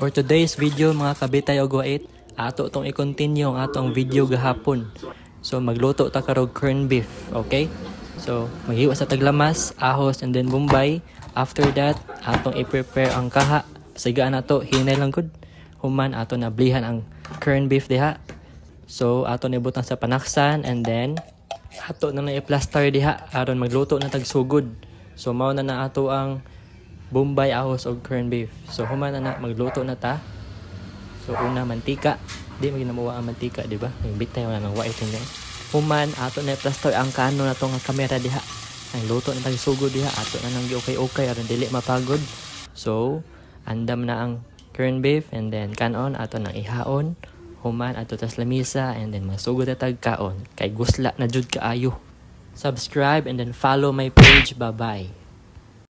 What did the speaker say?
For today's video mga kabitay og wait, ato tong i-continue ang atong video gahapon. So magluto ta karog corned beef, okay? So maghiwa sa taglamas, ahos and then bombay. After that, atong i-prepare ang kaha. Sigaan nato, hinay lang gud. Human ato na blihan ang corned beef diha. So ato na ibutang sa panaksan and then ato na i-plaster diha aron magluto na tag sugod. So mao na ato ang bombay, ahos o corned beef. So human na magluto na ta. So una mantika, di maginamuwa ang mantika, di ba? Yung bitay wala nang white niya. Human ato na i-plaster ang kano na tong kamera diha. Ang luto na tag sugod diha, ato na nang gi-okay aron dili mapagod. So andam na ang corned beef and then kanon ato nang ihaon. Human ato tas lamisa and then masugod na tag kaon. Kay gusla na jud kaayo. Subscribe and then follow my page. Bye-bye.